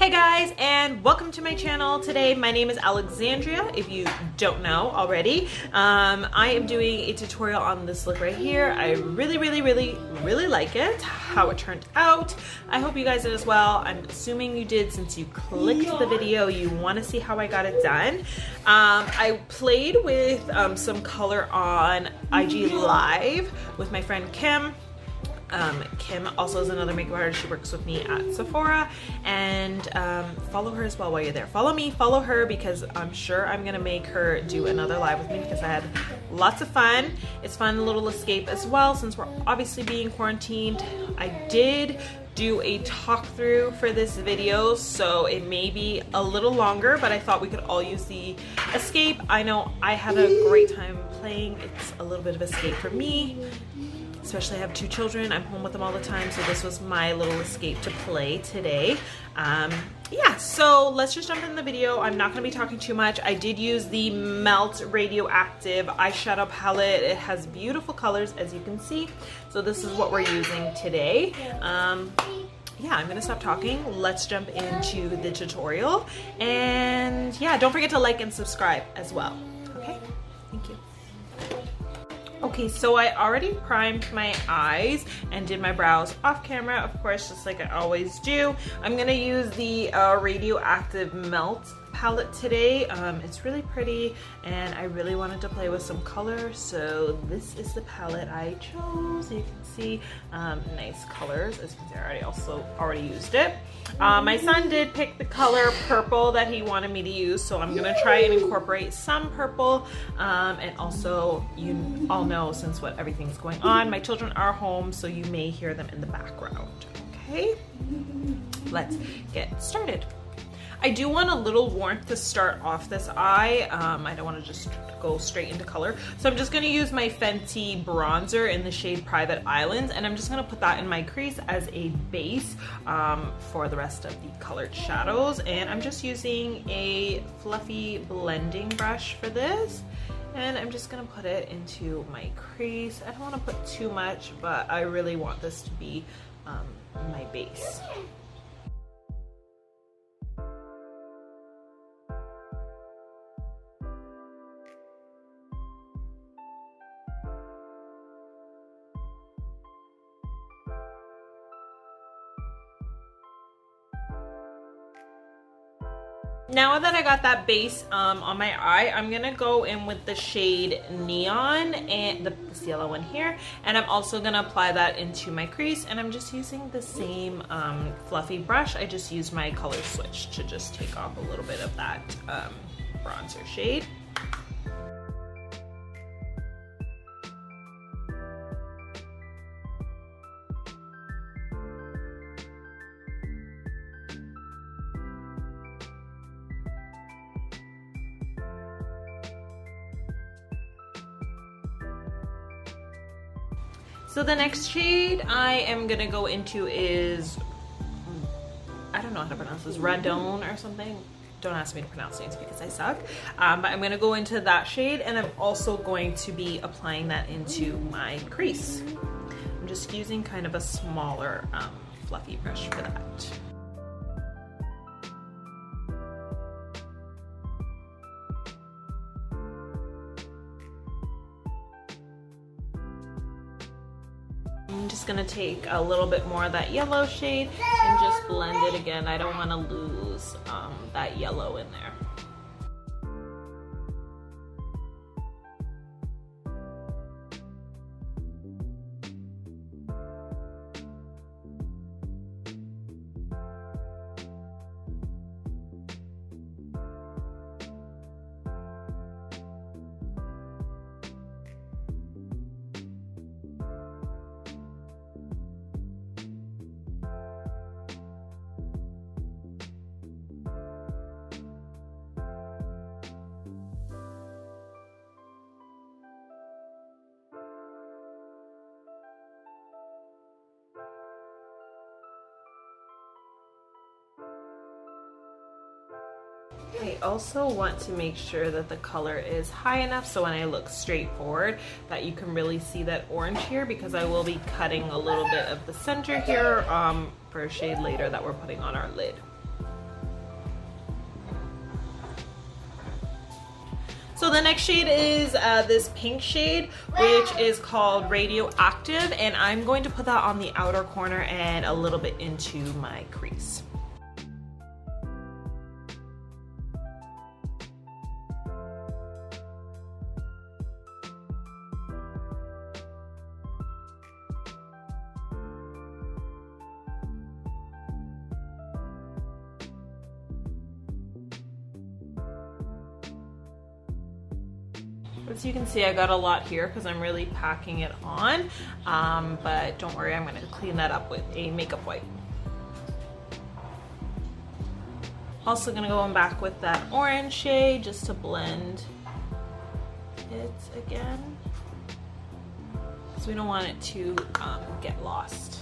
Hey guys, and welcome to my channel. Today my name is Alexandria, if you don't know already. I am doing a tutorial on this look right here. I really like it, how it turned out. I hope you guys did as well. I'm assuming you did since you clicked the video. You want to see how I got it done. I played with some color on IG Live with my friend Kim. Kim also is another makeup artist. She works with me at Sephora, and follow her as well while you're there. Follow me, follow her, because I'm sure I'm gonna make her do another live with me because I had lots of fun. It's fun, a little escape as well since we're obviously being quarantined. I did do a talk through for this video, so it may be a little longer, but I thought we could all use the escape. I know I had a great time playing. It's a little bit of escape for me. Especially I have two children, I'm home with them all the time, so this was my little escape to play today. Yeah, so let's just jump in the video. I'm not going to be talking too much. I did use the Melt Radioactive eyeshadow palette. It has beautiful colors, as you can see. So this is what we're using today. Yeah, I'm gonna stop talking. Let's jump into the tutorial. And yeah, don't forget to like and subscribe as well. Okay, thank you. Okay, so I already primed my eyes and did my brows off camera, of course, just like I always do. I'm gonna use the Radioactive Melt palette today. It's really pretty and I really wanted to play with some color, so this is the palette I chose. You can see nice colors. As you can see, I already used it. My son did pick the color purple that he wanted me to use, so I'm gonna try and incorporate some purple. And also, you all know, since everything's going on, my children are home, so you may hear them in the background. Okay, let's get started. I do want a little warmth to start off this eye. I don't want to just go straight into color. So I'm just going to use my Fenty bronzer in the shade Private Islands, and I'm just going to put that in my crease as a base for the rest of the colored shadows. And I'm just using a fluffy blending brush for this. And I'm just going to put it into my crease. I don't want to put too much, but I really want this to be my base. Now that I got that base on my eye, I'm gonna go in with the shade Neon and this yellow one here, and I'm also gonna apply that into my crease, and I'm just using the same fluffy brush. I just used my color switch to just take off a little bit of that bronzer shade. So the next shade I am gonna go into is, I don't know how to pronounce this, Radon or something. Don't ask me to pronounce names because I suck. But I'm gonna go into that shade, and I'm also going to be applying that into my crease. I'm just using kind of a smaller fluffy brush for that. I'm just gonna take a little bit more of that yellow shade and just blend it again. I don't want to lose that yellow in there. I also want to make sure that the color is high enough so when I look straight forward that you can really see that orange here, because I will be cutting a little bit of the center here for a shade later that we're putting on our lid. So the next shade is this pink shade, which is called Radioactive, and I'm going to put that on the outer corner and a little bit into my crease. As you can see, I got a lot here because I'm really packing it on, but don't worry, I'm going to clean that up with a makeup wipe. Also going to go back with that orange shade just to blend it again, because we don't want it to get lost.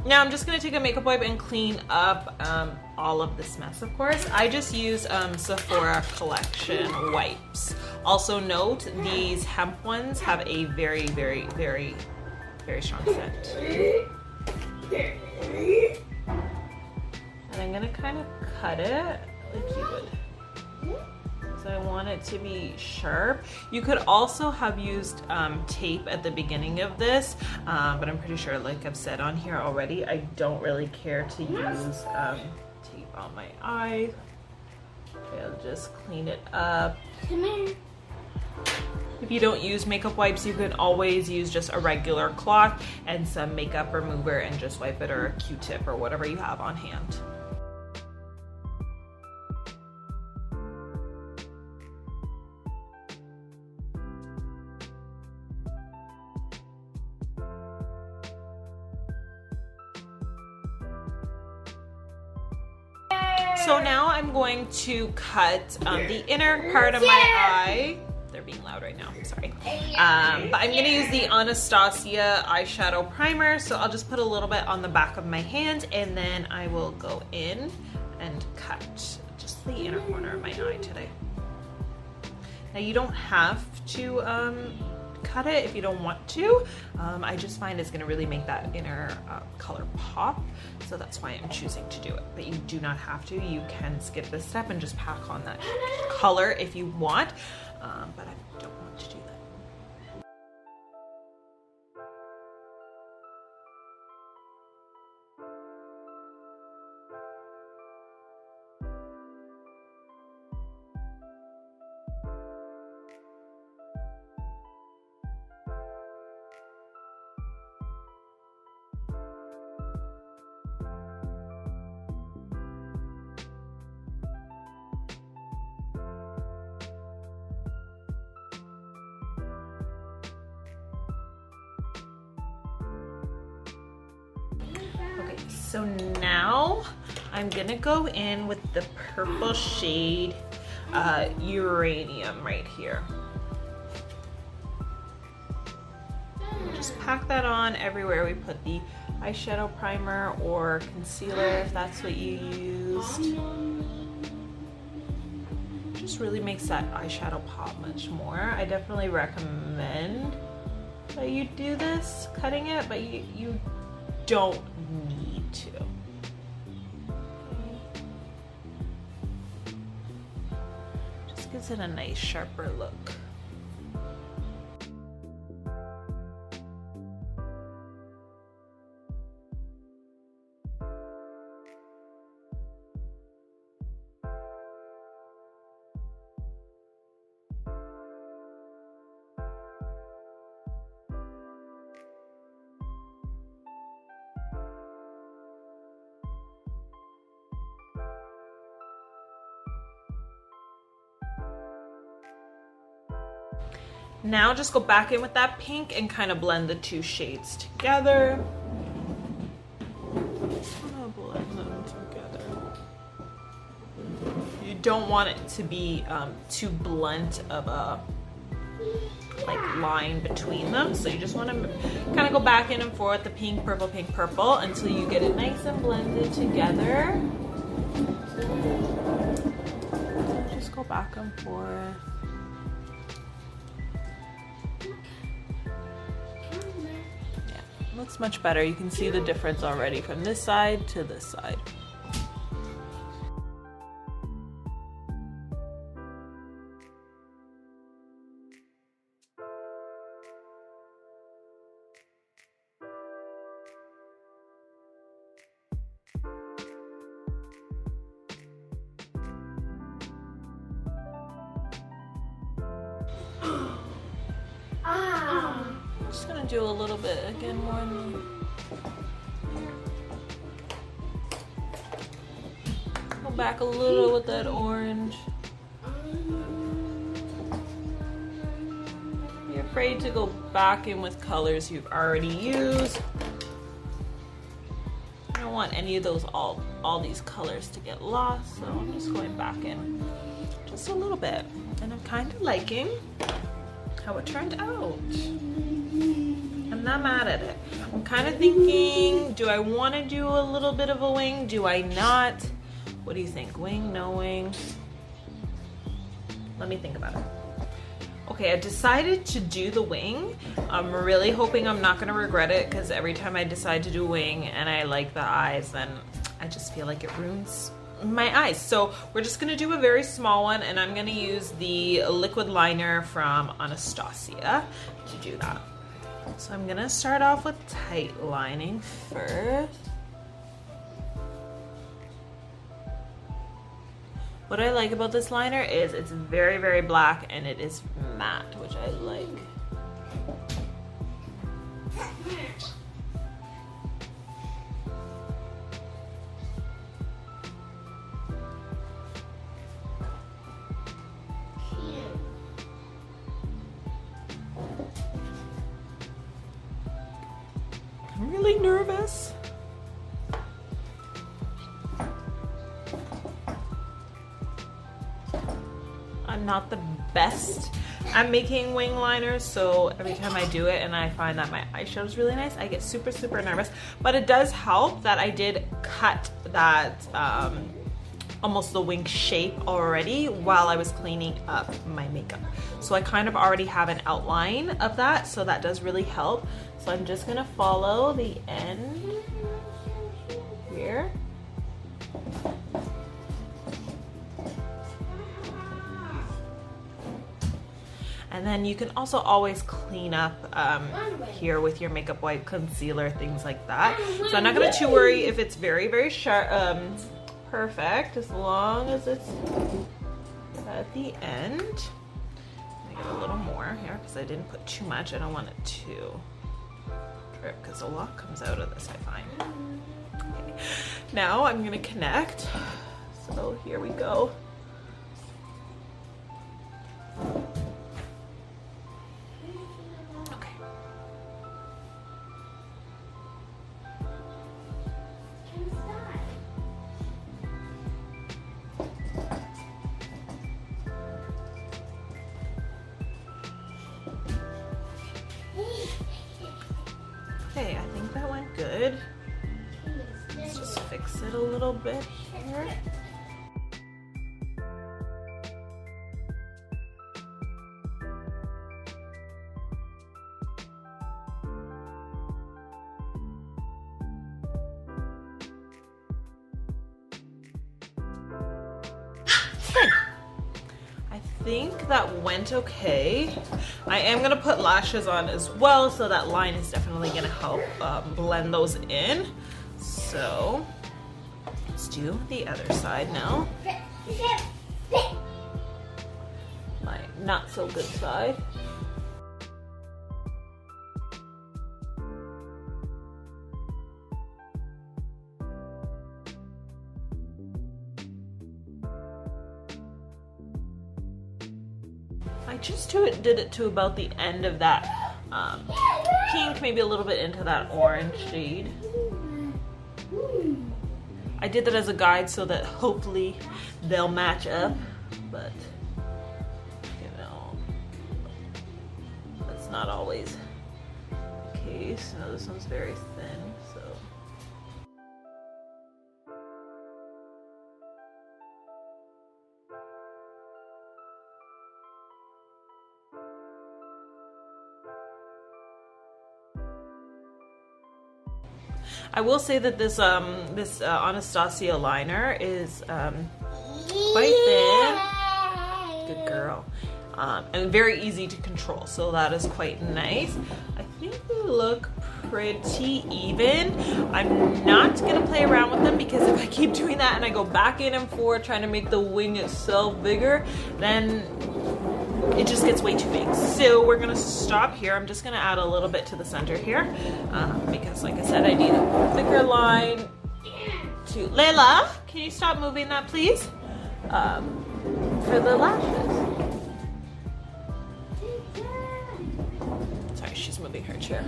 Now I'm just going to take a makeup wipe and clean up all of this mess, of course. I just use Sephora Collection wipes. Also note, these hemp ones have a very, very, very, very strong scent. And I'm going to kind of cut it like you would. So I want it to be sharp. You could also have used tape at the beginning of this, but I'm pretty sure, like I've said on here already, I don't really care to use tape on my eye. I'll just clean it up. Come here. If you don't use makeup wipes, you can always use just a regular cloth and some makeup remover and just wipe it, or a Q-tip or whatever you have on hand. So now I'm going to cut the inner part of my eye. They're being loud right now, I'm sorry. But I'm gonna use the Anastasia eyeshadow primer. So I'll just put a little bit on the back of my hand, and then I will go in and cut just the inner corner of my eye today. Now you don't have to cut it if you don't want to. I just find it's gonna really make that inner color pop. So that's why I'm choosing to do it. But you do not have to. You can skip this step and just pack on that color if you want. But I don't want to do that. Okay, so now I'm gonna go in with the purple shade Uranium right here. Just pack that on everywhere we put the eyeshadow primer or concealer, if that's what you used. Just really makes that eyeshadow pop much more. I definitely recommend that you do this, cutting it, but you don't need to. Just gives it a nice sharper look. Now just go back in with that pink and kind of blend the two shades together. Blend them together. You don't want it to be too blunt of a like line between them, so you just want to kind of go back in and forth, the pink, purple, until you get it nice and blended together. Just go back and forth. Looks much better. You can see the difference already from this side to this side. Just gonna do a little bit again, more in the... Go back a little with that orange. Be afraid to go back in with colors you've already used. I don't want any of those all these colors to get lost, so I'm just going back in just a little bit, and I'm kind of liking how it turned out. I'm not mad at it. I'm kind of thinking, do I want to do a little bit of a wing? Do I not? What do you think? Wing, no wing? Let me think about it. Okay, I decided to do the wing. I'm really hoping I'm not going to regret it, because every time I decide to do wing and I like the eyes, then I just feel like it ruins my eyes. So we're just gonna do a very small one, and I'm gonna use the liquid liner from Anastasia to do that. So I'm gonna start off with tight lining first. What I like about this liner is it's very, very black and it is matte, which I like. I'm really nervous. I'm not the best at making wing liners, so every time I do it and I find that my eyeshadow is really nice, I get super, super nervous. But it does help that I did cut that almost the wing shape already while I was cleaning up my makeup. So I kind of already have an outline of that, so that does really help. So I'm just gonna follow the end here. And then you can also always clean up here with your makeup wipe, concealer, things like that. So I'm not gonna too worry if it's very, very sharp, perfect, as long as it's at the end. Let me get a little more here because I didn't put too much. I don't want it to drip because a lot comes out of this, I find. Okay. Now I'm gonna connect. So here we go. Okay, I think that went good. Let's just fix it a little bit here. I think that went okay. I am gonna put lashes on as well, so that line is definitely gonna help blend those in. So let's do the other side now. My not so good side. I just did it to about the end of that pink, maybe a little bit into that orange shade. I did that as a guide so that hopefully they'll match up, but you know, that's not always the case. No, this one's very thin, so. I will say that this Anastasia liner is quite thin. Good girl. And very easy to control, so that is quite nice. I think they look pretty even. I'm not gonna play around with them because if I keep doing that and I go back in and forth trying to make the wing itself bigger, then it just gets way too big. So we're gonna stop here. I'm just gonna add a little bit to the center here because like I said, I need a thicker line to... Layla, can you stop moving that please? For the lashes. Sorry, she's moving her chair.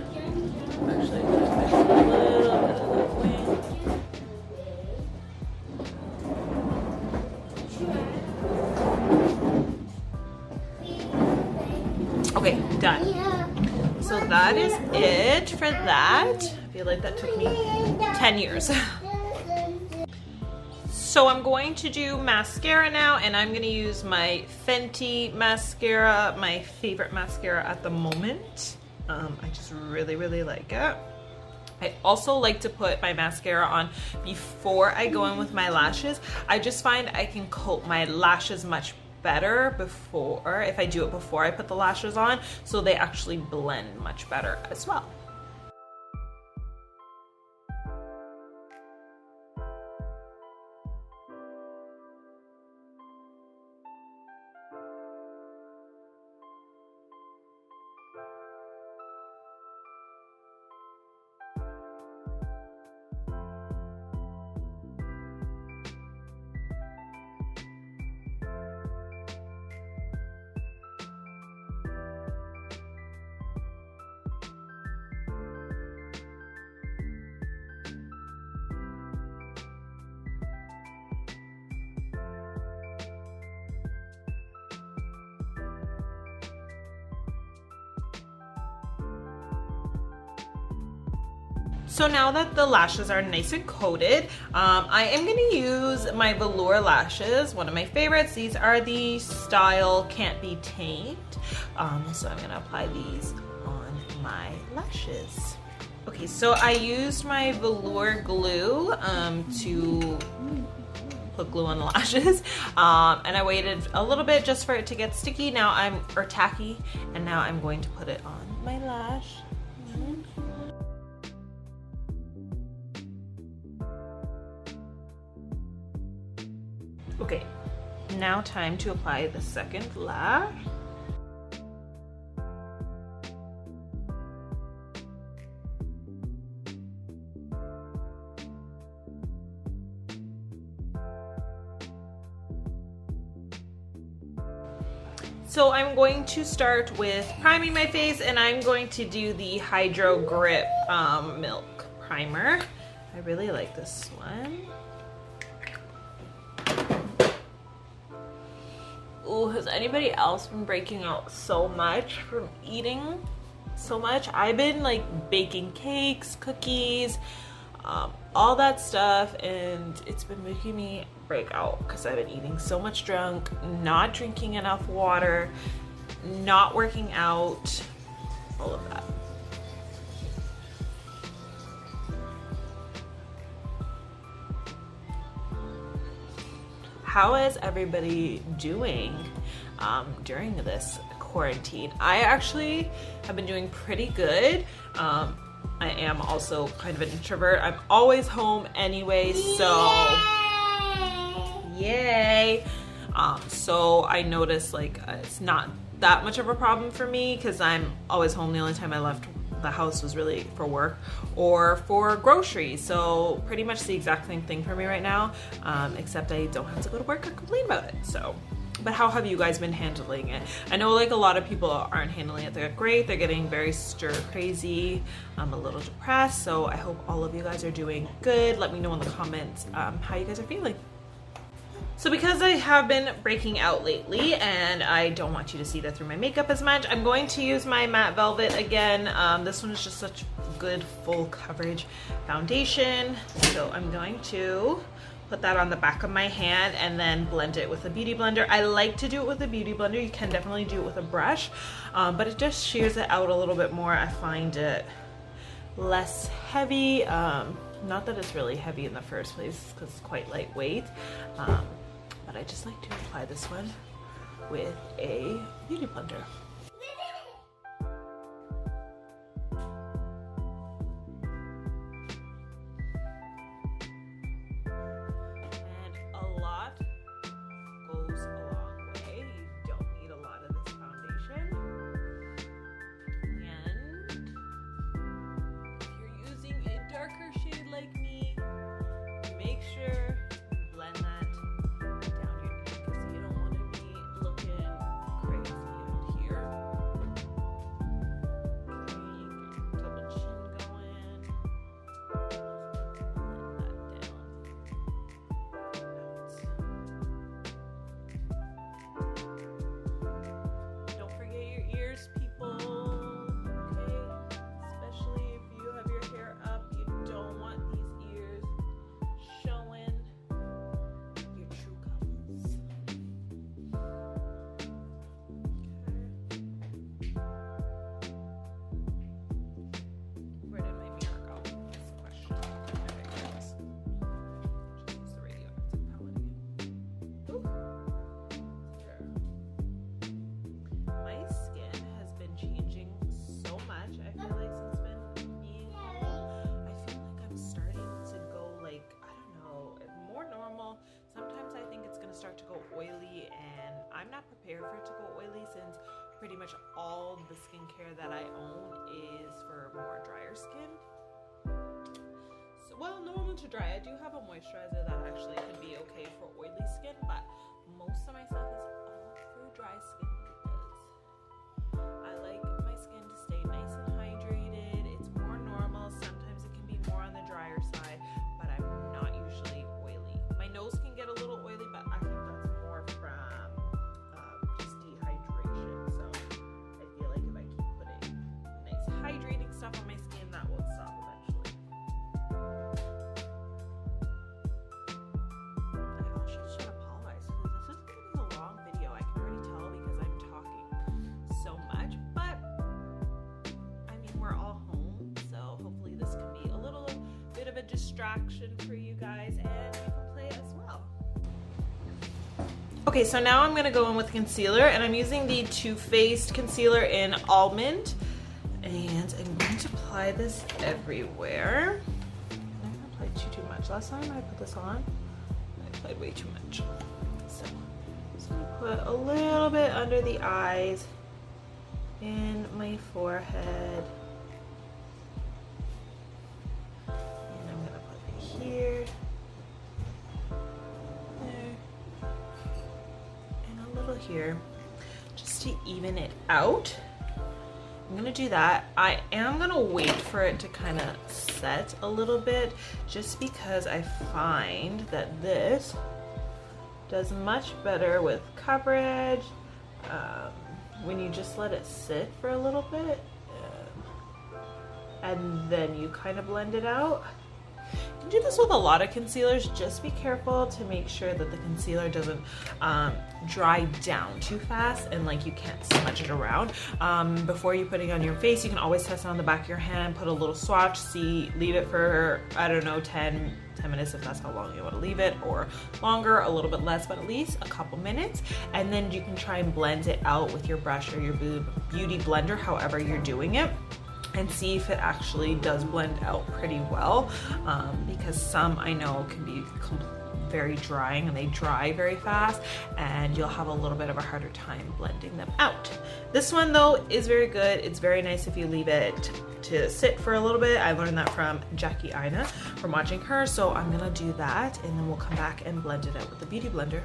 Actually, I'm gonna fix a little bit of that wing. Okay, done. So that is it for that. I feel like that took me 10 years. So I'm going to do mascara now, and I'm going to use my Fenty mascara, my favorite mascara at the moment. I just really like it. I also like to put my mascara on before I go in with my lashes. I just find I can coat my lashes much better before, if I do it before I put the lashes on, so they actually blend much better as well. So now that the lashes are nice and coated, I am going to use my Velour Lashes, one of my favorites. These are the style Can't Be Tamed. So I'm going to apply these on my lashes. Okay, so I used my Velour glue to put glue on the lashes, and I waited a little bit just for it to get sticky. Or tacky, and now I'm going to put it on my lash. Okay, now time to apply the second lash. So I'm going to start with priming my face, and I'm going to do the Hydro Grip Milk Primer. I really like this one. Ooh, has anybody else been breaking out so much from eating so much? I've been like baking cakes, cookies, all that stuff, and it's been making me break out because I've been eating so much junk, not drinking enough water, not working out, all of that. How is everybody doing during this quarantine? I actually have been doing pretty good. I am also kind of an introvert. I'm always home anyway, so yay. So I noticed like it's not that much of a problem for me because I'm always home. The only time I left the house was really for work or for groceries, so pretty much the exact same thing for me right now, except I don't have to go to work or complain about it. So, but how have you guys been handling it? I know like a lot of people aren't handling it that great. They're getting very stir crazy. I'm a little depressed, so I hope all of you guys are doing good. Let me know in the comments how you guys are feeling. So because I have been breaking out lately and I don't want you to see that through my makeup as much, I'm going to use my Matte Velvet again. This one is just such good full coverage foundation. So I'm going to put that on the back of my hand and then blend it with a beauty blender. I like to do it with a beauty blender. You can definitely do it with a brush, but it just shears it out a little bit more. I find it less heavy. Not that it's really heavy in the first place because it's quite lightweight. But I just like to apply this one with a beauty blender. And a lot goes a long way. You don't need a lot of this foundation. And if you're using a darker shade like me, make sure you blend that start to go oily, and I'm not prepared for it to go oily since pretty much all the skincare that I own is for more drier skin. So, well, normal to dry. I do have a moisturizer that actually can be okay for oily skin, but most of my stuff is all for dry skin because I like my skin to stay nice and hydrated. It's more normal. Sometimes it can be more on the drier side, but I'm not usually oily. My nose can get a little oily, but I think that's more from just dehydration. So I feel like if I keep putting nice hydrating stuff on my skin, that will stop eventually. I also should apologize because this is going to be a long video. I can already tell because I'm talking so much, but I mean, we're all home, so hopefully this can be a little bit of a distraction for you guys and you can play as well. Okay, so now I'm gonna go in with concealer, and I'm using the Too Faced concealer in Almond, and I'm going to apply this everywhere. I'm not gonna apply too much. Last time I put this on, I applied way too much. So I'm just gonna put a little bit under the eyes, in my forehead, and I'm gonna put it here. Here just to even it out. I'm gonna do that. I am gonna wait for it to kind of set a little bit just because I find that this does much better with coverage when you just let it sit for a little bit and then you kind of blend it out. You can do this with a lot of concealers. Just be careful to make sure that the concealer doesn't dry down too fast and like you can't smudge it around. Before you put it on your face, you can always test it on the back of your hand, put a little swatch, leave it for, I don't know, 10 minutes if that's how long you want to leave it, or longer, a little bit less, but at least a couple minutes, and then you can try and blend it out with your brush or your beauty blender, however you're doing it, and see if it actually does blend out pretty well, because some I know can be very drying and they dry very fast and you'll have a little bit of a harder time blending them out. This one though is very good. It's very nice if you leave it to sit for a little bit. I learned that from Jackie Aina from watching her, so I'm gonna do that and then we'll come back and blend it out with the beauty blender.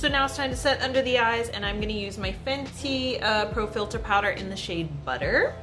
So now it's time to set under the eyes, and I'm gonna use my Fenty Pro Filter Powder in the shade Butter.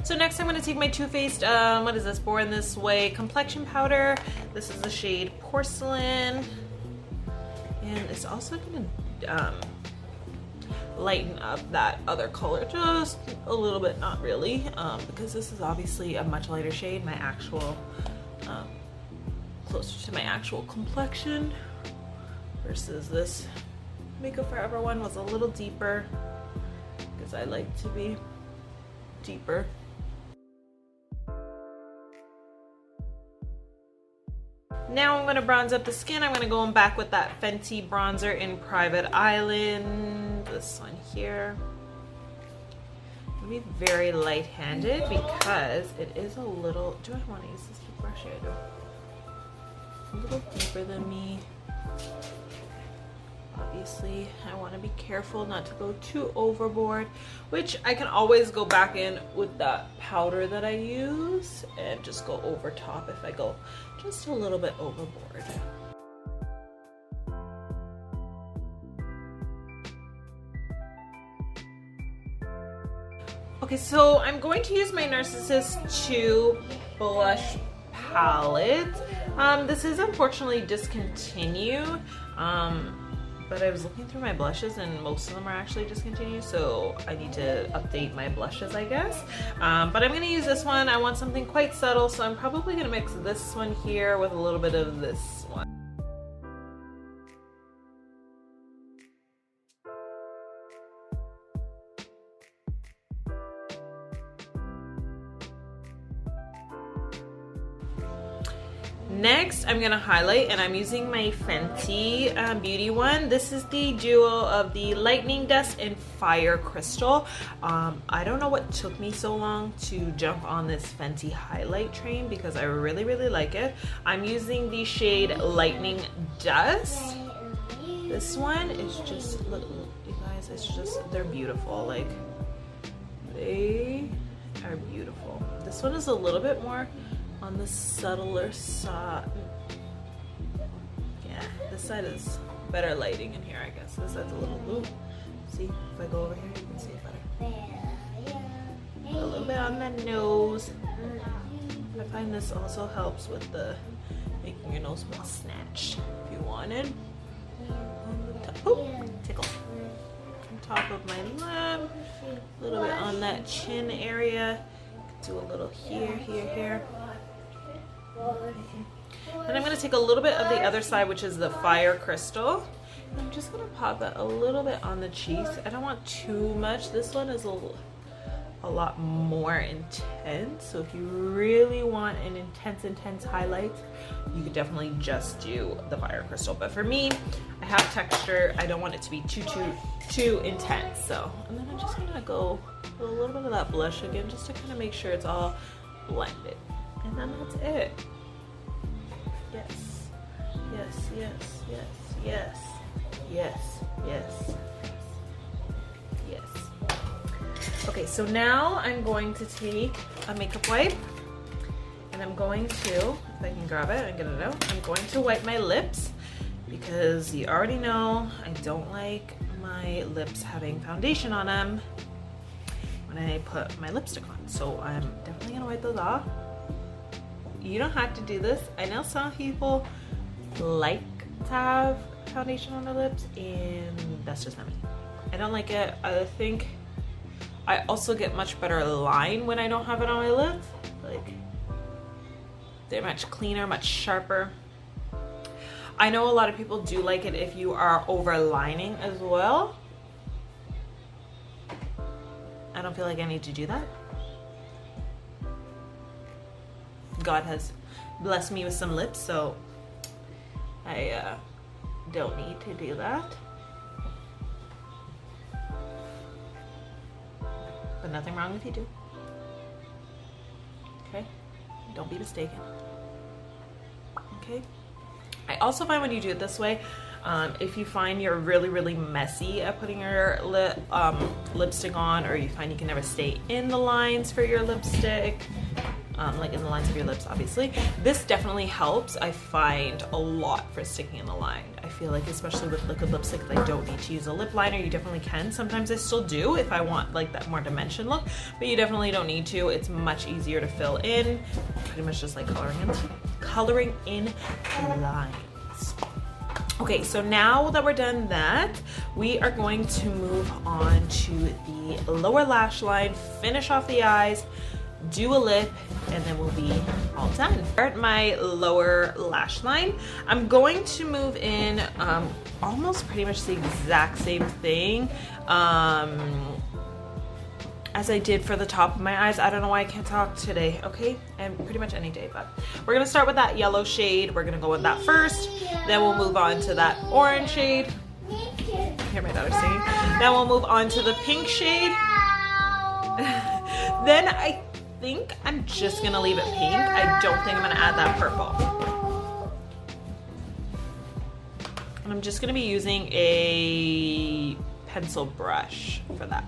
So next I'm going to take my Too Faced, what is this, Born This Way complexion powder. This is the shade Porcelain. And it's also going to lighten up that other color just a little bit, not really, because this is obviously a much lighter shade, my actual, closer to my actual complexion, versus this Makeup Forever one was a little deeper, because I like to be deeper. Now I'm going to bronze up the skin. I'm going to go back with that Fenty bronzer in Private Island. This one here. I'm going to be very light-handed because it is a little... Do I want to use this brush? Yeah, I do. A little deeper than me. Obviously, I want to be careful not to go too overboard, which I can always go back in with that powder that I use and just go over top if I go just a little bit overboard. Okay, so I'm going to use my Narcissus 2 blush palette. This is unfortunately discontinued. But I was looking through my blushes and most of them are actually discontinued, so I need to update my blushes, I guess. But I'm going to use this one. I want something quite subtle, so I'm probably going to mix this one here with a little bit of this one. Next, I'm gonna highlight, and I'm using my Fenty Beauty one. This is the duo of the Lightning Dust and Fire Crystal. I don't know what took me so long to jump on this Fenty highlight train because I really, really like it. I'm using the shade Lightning Dust. This one is just, look, you guys, it's just, they're beautiful. Like, they are beautiful. This one is a little bit more on the subtler side. Yeah, this side is better lighting in here, I guess. This side's a little loop. See, if I go over here, you can see it better. A little bit on the nose. I find this also helps with the making your nose more snatched if you wanted. On the top, oh, tickle. On top of my lip, a little bit on that chin area. Do a little here, here, here. And I'm going to take a little bit of the other side, which is the Fire Crystal. I'm just going to pop that a little bit on the cheeks. I don't want too much. This one is a lot more intense. So if you really want an intense highlight, you could definitely just do the Fire Crystal. But for me, I have texture. I don't want it to be too intense. So, and then I'm just going to go with a little bit of that blush again, just to kind of make sure it's all blended. And then that's it. Yes, yes, yes, yes, yes, yes, yes, yes. Okay, so now I'm going to take a makeup wipe and I'm going to, if I can grab it and get it out, I'm going to wipe my lips because you already know I don't like my lips having foundation on them when I put my lipstick on. So I'm definitely gonna wipe those off. You don't have to do this. I know some people like to have foundation on their lips, and that's just not me. I don't like it. I think I also get much better line when I don't have it on my lips. Like, they're much cleaner, much sharper. I know a lot of people do like it if you are overlining as well. I don't feel like I need to do that. God has blessed me with some lips, so I don't need to do that. But nothing wrong if you do. Okay? Don't be mistaken. Okay? I also find when you do it this way, if you find you're really messy at putting your lipstick on, or you find you can never stay in the lines for your lipstick, like in the lines of your lips, obviously, this definitely helps. I find a lot for sticking in the line. I feel like, especially with liquid lipstick, if I don't need to use a lip liner, you definitely can. Sometimes I still do if I want like that more dimension look, but you definitely don't need to. It's much easier to fill in, pretty much just like coloring in lines. Okay, so now that we're done that, we are going to move on to the lower lash line, finish off the eyes, do a lip, and then we'll be all done. Start my lower lash line. I'm going to move in almost pretty much the exact same thing as I did for the top of my eyes. I don't know why I can't talk today, okay? And pretty much any day, but we're gonna start with that yellow shade. We're gonna go with that first, then we'll move on to that orange shade. Hear my daughter singing. Then we'll move on to the pink shade. Then I think I'm just gonna leave it pink. I don't think I'm gonna add that purple. And I'm just gonna be using a pencil brush for that.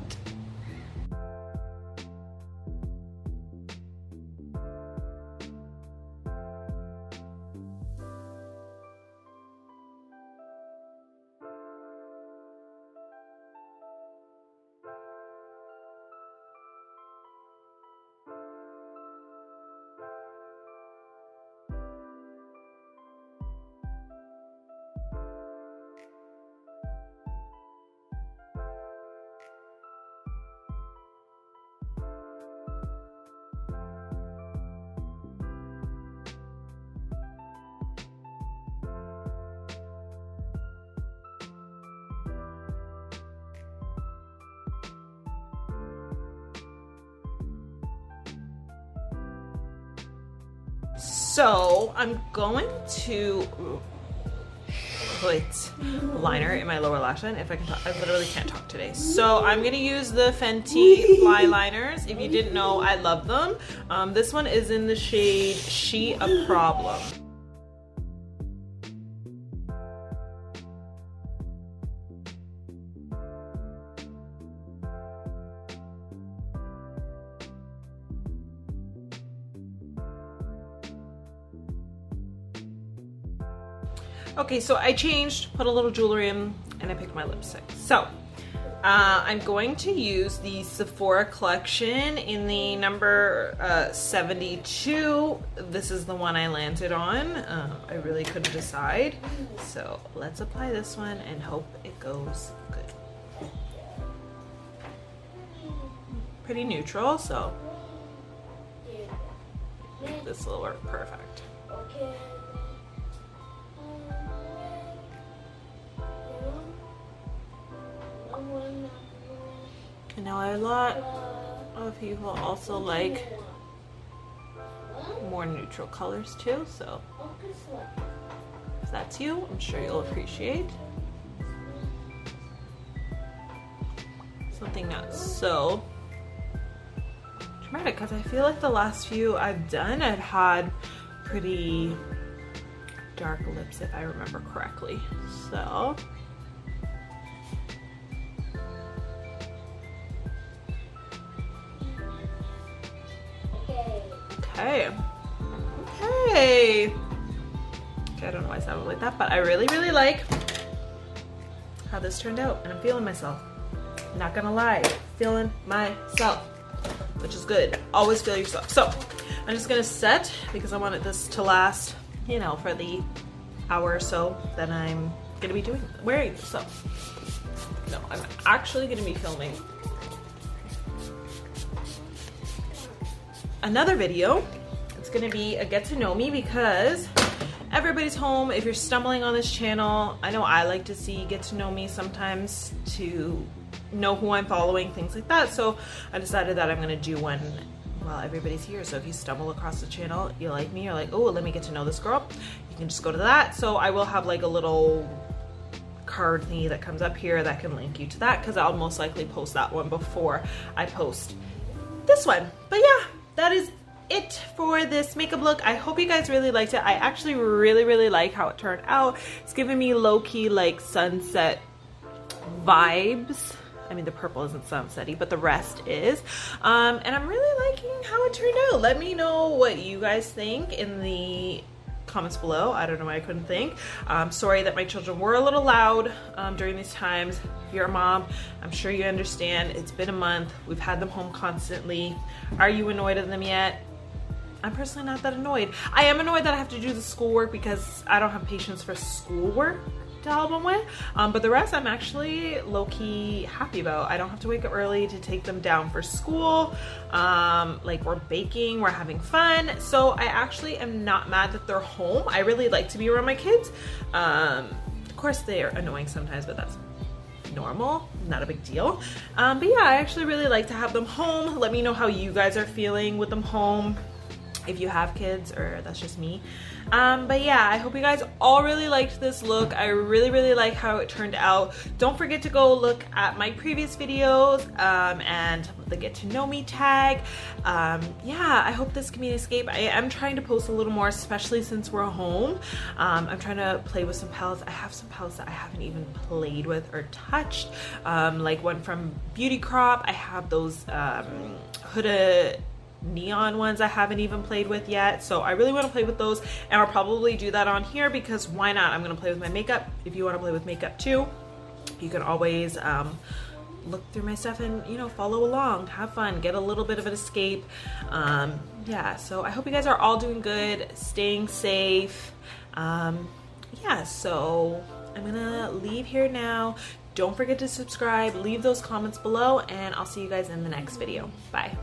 So I'm going to put liner in my lower lash line. If I can talk, I literally can't talk today. So I'm gonna use the Fenty Fly liners. If you didn't know, I love them. This one is in the shade She a Problem. Okay, so I changed, put a little jewelry in, and I picked my lipstick. So I'm going to use the Sephora collection in the number 72. This is the one I landed on. I really couldn't decide. So let's apply this one and hope it goes good. Pretty neutral, so this will work perfect. I know a lot of people also like more neutral colors too, so if that's you, I'm sure you'll appreciate something not so dramatic, because I feel like the last few I've done, I've had pretty dark lips if I remember correctly. So okay. I don't know why I sounded like that, but I really like how this turned out, and I'm feeling myself. Not gonna lie, feeling myself, which is good. Always feel yourself. So I'm just gonna set, because I wanted this to last, you know, for the hour or so that I'm gonna be wearing this. So no, I'm actually gonna be filming another video. It's gonna be a get to know me because everybody's home. If you're stumbling on this channel, I know I like to see get to know me sometimes to know who I'm following, things like that. So I decided that I'm gonna do one while everybody's here. So if you stumble across the channel, you like me, you're like, oh, let me get to know this girl, you can just go to that. So I will have like a little card thingy that comes up here that can link you to that, because I'll most likely post that one before I post this one. But yeah, that is it for this makeup look. I hope you guys really liked it. I actually really like how it turned out. It's giving me low-key like sunset vibes. I mean, the purple isn't sunsetty, but the rest is. And I'm really liking how it turned out. Let me know what you guys think in the comments below. I don't know why I couldn't think. Sorry that my children were a little loud during these times. If you're a mom, I'm sure you understand. It's been a month. We've had them home constantly. Are you annoyed at them yet? I'm personally not that annoyed. I am annoyed that I have to do the schoolwork because I don't have patience for schoolwork to help them with. But the rest I'm actually low-key happy about. I don't have to wake up early to take them down for school. Like, we're baking, we're having fun. So I actually am not mad that they're home. I really like to be around my kids. Of course they're annoying sometimes, but that's normal, not a big deal. But yeah, I actually really like to have them home. Let me know how you guys are feeling with them home, if you have kids or that's just me. But yeah, I hope you guys all really liked this look. I really like how it turned out. Don't forget to go look at my previous videos and the get to know me tag. Yeah, I hope this can be an escape. I am trying to post a little more, especially since we're home. I'm trying to play with some palettes. I have some palettes that I haven't even played with or touched, like one from Beauty Crop. I have those Huda neon ones I haven't even played with yet, so I really want to play with those, and I'll probably do that on here because why not? I'm gonna play with my makeup. If you want to play with makeup too, you can always look through my stuff and, you know, follow along, have fun, get a little bit of an escape. Yeah, so I hope you guys are all doing good, staying safe. Yeah, so I'm gonna leave here now. Don't forget to subscribe, leave those comments below, and I'll see you guys in the next video. Bye.